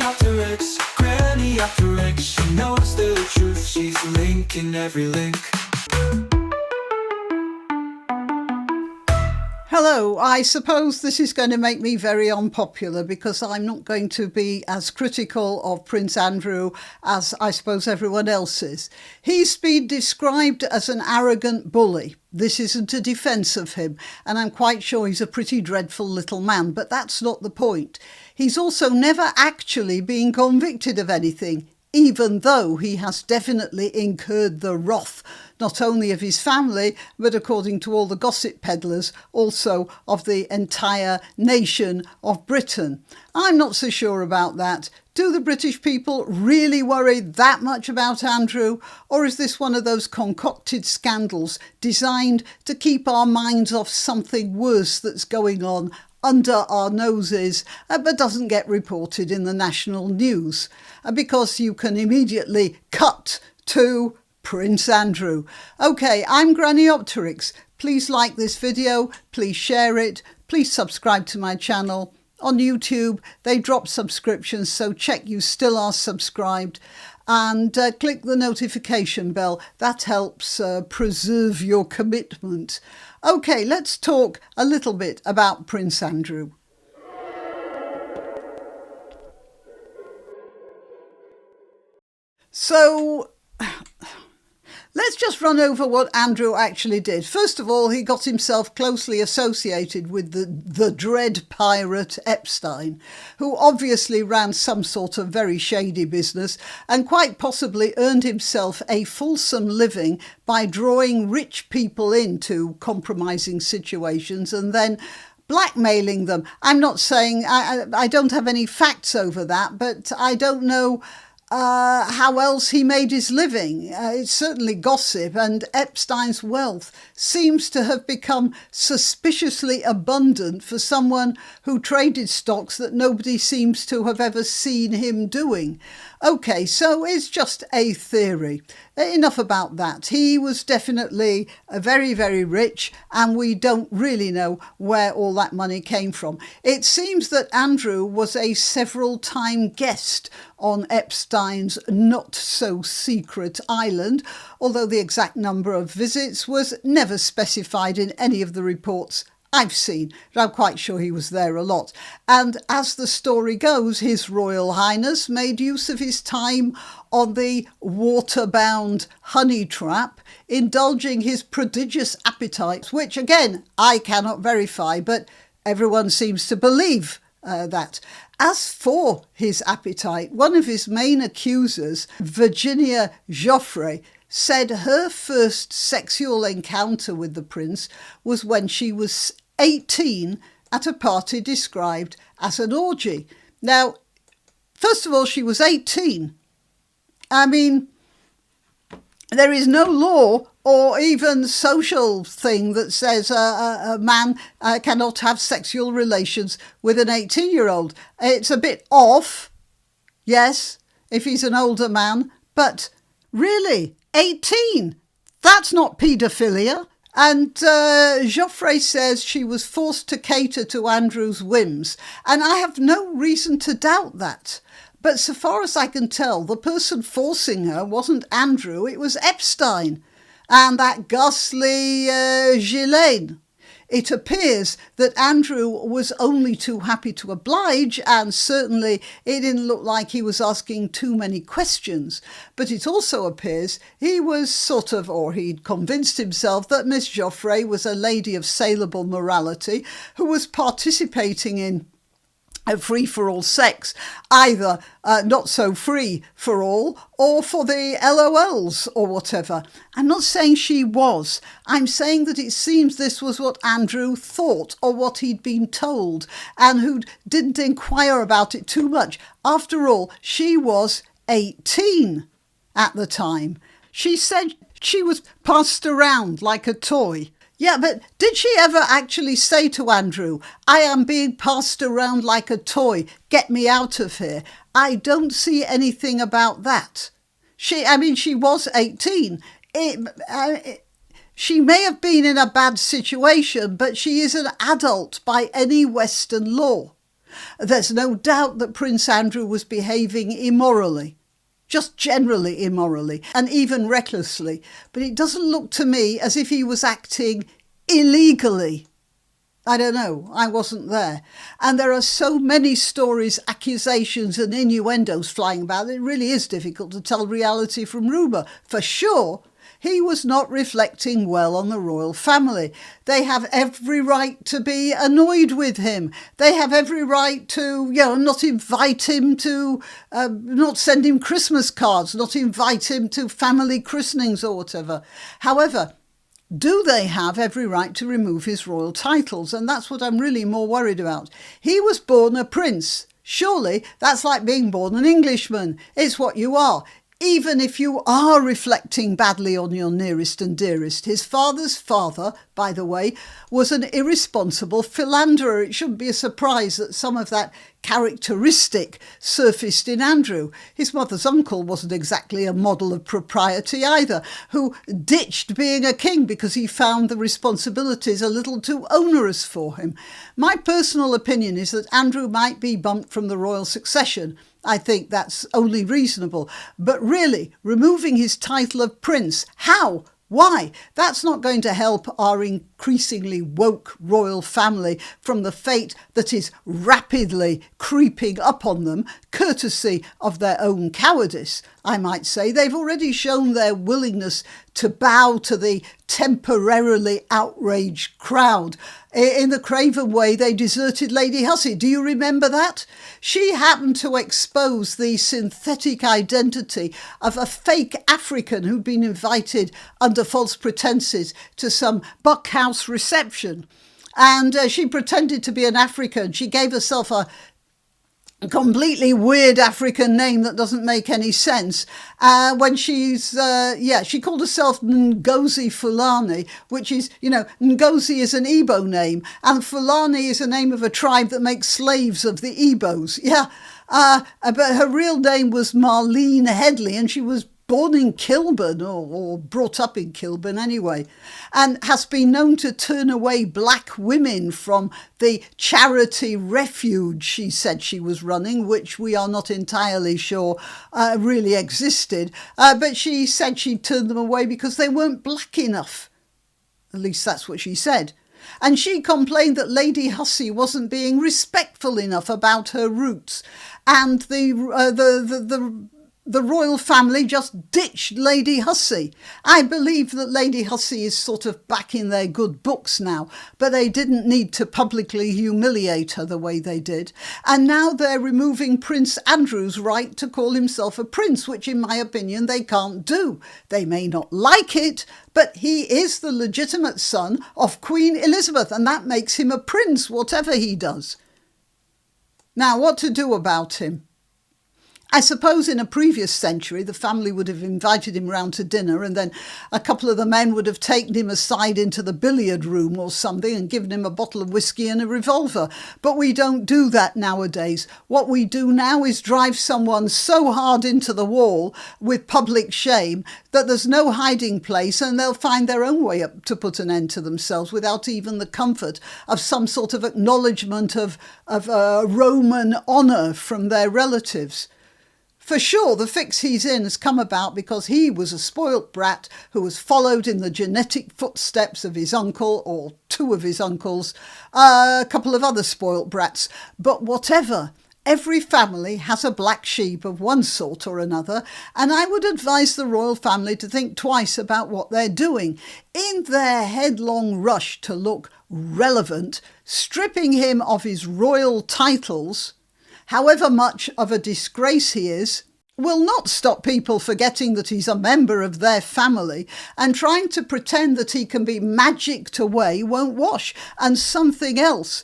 granniopteryx, granniopteryx. She knows the truth, she's linking every link. Hello, I suppose this is going to make me very unpopular because I'm not going to be as critical of Prince Andrew as I suppose everyone else is. He's been described as an arrogant bully. This isn't a defence of him, and I'm quite sure he's a pretty dreadful little man, but that's not the point. He's also never actually been convicted of anything, even though he has definitely incurred the wrath not only of his family, but according to all the gossip peddlers, also of the entire nation of Britain. I'm not so sure about that. Do the British people really worry that much about Andrew? Or is this one of those concocted scandals designed to keep our minds off something worse that's going on under our noses, but doesn't get reported in the national news? Because you can immediately cut to Prince Andrew. Okay, I'm Granniopteryx. Please like this video, please share it, please subscribe to my channel. On YouTube, they drop subscriptions, so check you still are subscribed. And click the notification bell. That helps preserve your commitment. Okay, let's talk a little bit about Prince Andrew. So, let's just run over what Andrew actually did. First of all, he got himself closely associated with the dread pirate Epstein, who obviously ran some sort of very shady business and quite possibly earned himself a fulsome living by drawing rich people into compromising situations and then blackmailing them. I'm not saying, I don't have any facts over that, but I don't know how else he made his living. It's certainly gossip, and Epstein's wealth seems to have become suspiciously abundant for someone who traded stocks that nobody seems to have ever seen him doing. Okay, so it's just a theory. Enough about that. He was definitely very, very rich, and we don't really know where all that money came from. It seems that Andrew was a several-time guest on Epstein's not-so-secret island, although the exact number of visits was never specified in any of the reports I've seen, but I'm quite sure he was there a lot. And as the story goes, His Royal Highness made use of his time on the water-bound honey trap, indulging his prodigious appetite, which, again, I cannot verify, but everyone seems to believe that. As for his appetite, one of his main accusers, Virginia Joffre, said her first sexual encounter with the prince was when she was 18 at a party described as an orgy. Now, first of all, she was 18. I mean, there is no law or even social thing that says a man cannot have sexual relations with an 18-year-old. It's a bit off, yes, if he's an older man, but really, 18? That's not paedophilia. And Joffre says she was forced to cater to Andrew's whims, and I have no reason to doubt that. But so far as I can tell, the person forcing her wasn't Andrew, it was Epstein and that ghastly Ghislaine. It appears that Andrew was only too happy to oblige, and certainly it didn't look like he was asking too many questions. But it also appears he was or he'd convinced himself that Miss Joffre was a lady of saleable morality who was participating in free-for-all sex, either not so free for all or for the LOLs or whatever. I'm not saying she was. I'm saying that it seems this was what Andrew thought or what he'd been told, and who didn't inquire about it too much. After all, she was 18 at the time. She said she was passed around like a toy. Yeah, but did she ever actually say to Andrew, I am being passed around like a toy, get me out of here? I don't see anything about that. She was 18. She may have been in a bad situation, but she is an adult by any Western law. There's no doubt that Prince Andrew was behaving immorally, just generally immorally, and even recklessly, but it doesn't look to me as if he was acting illegally. I don't know, I wasn't there. And there are so many stories, accusations and innuendos flying about, it really is difficult to tell reality from rumour. For sure, he was not reflecting well on the royal family. They have every right to be annoyed with him. They have every right to, not invite him to, not send him Christmas cards, not invite him to family christenings or whatever. However, do they have every right to remove his royal titles? And that's what I'm really more worried about. He was born a prince. Surely that's like being born an Englishman. It's what you are. Even if you are reflecting badly on your nearest and dearest. His father's father, by the way, was an irresponsible philanderer. It shouldn't be a surprise that some of that characteristic surfaced in Andrew. His mother's uncle wasn't exactly a model of propriety either, who ditched being a king because he found the responsibilities a little too onerous for him. My personal opinion is that Andrew might be bumped from the royal succession. I think that's only reasonable. But really, removing his title of prince, how? Why? That's not going to help our increasingly woke royal family from the fate that is rapidly creeping up on them, courtesy of their own cowardice, I might say. They've already shown their willingness to bow to the temporarily outraged crowd. In the craven way they deserted Lady Hussey. Do you remember that? She happened to expose the synthetic identity of a fake African who'd been invited under false pretences to some Buckhouse reception. And she pretended to be an African. She gave herself a completely weird African name that doesn't make any sense. When she called herself Ngozi Fulani, which is, Ngozi is an Igbo name, and Fulani is a name of a tribe that makes slaves of the Igbos. But her real name was Marlene Headley, and she was born in Kilburn, or brought up in Kilburn anyway, and has been known to turn away black women from the charity refuge she said she was running, which we are not entirely sure really existed. But she said she turned them away because they weren't black enough. At least that's what she said. And she complained that Lady Hussey wasn't being respectful enough about her roots, and the royal family just ditched Lady Hussey. I believe that Lady Hussey is sort of back in their good books now, but they didn't need to publicly humiliate her the way they did. And now they're removing Prince Andrew's right to call himself a prince, which in my opinion they can't do. They may not like it, but he is the legitimate son of Queen Elizabeth, and that makes him a prince, whatever he does. Now, what to do about him? I suppose in a previous century, the family would have invited him round to dinner, and then a couple of the men would have taken him aside into the billiard room or something and given him a bottle of whiskey and a revolver. But we don't do that nowadays. What we do now is drive someone so hard into the wall with public shame that there's no hiding place, and they'll find their own way up to put an end to themselves without even the comfort of some sort of acknowledgement of Roman honour from their relatives. For sure, the fix he's in has come about because he was a spoilt brat who was followed in the genetic footsteps of his uncle, or two of his uncles, a couple of other spoilt brats. But whatever, every family has a black sheep of one sort or another, and I would advise the royal family to think twice about what they're doing. In their headlong rush to look relevant, stripping him of his royal titles, however much of a disgrace he is, will not stop people forgetting that he's a member of their family, and trying to pretend that he can be magicked away won't wash. And something else.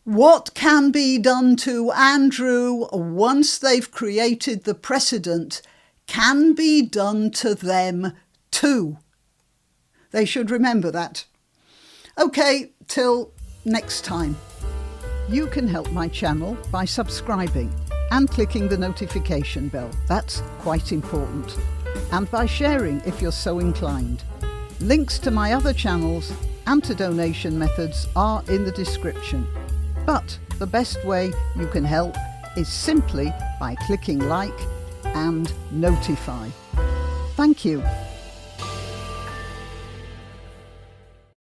What can be done to Andrew once they've created the precedent can be done to them too. They should remember that. Okay, till next time. You can help my channel by subscribing and clicking the notification bell. That's quite important. And by sharing if you're so inclined. Links to my other channels and to donation methods are in the description. But the best way you can help is simply by clicking like and notify. Thank you.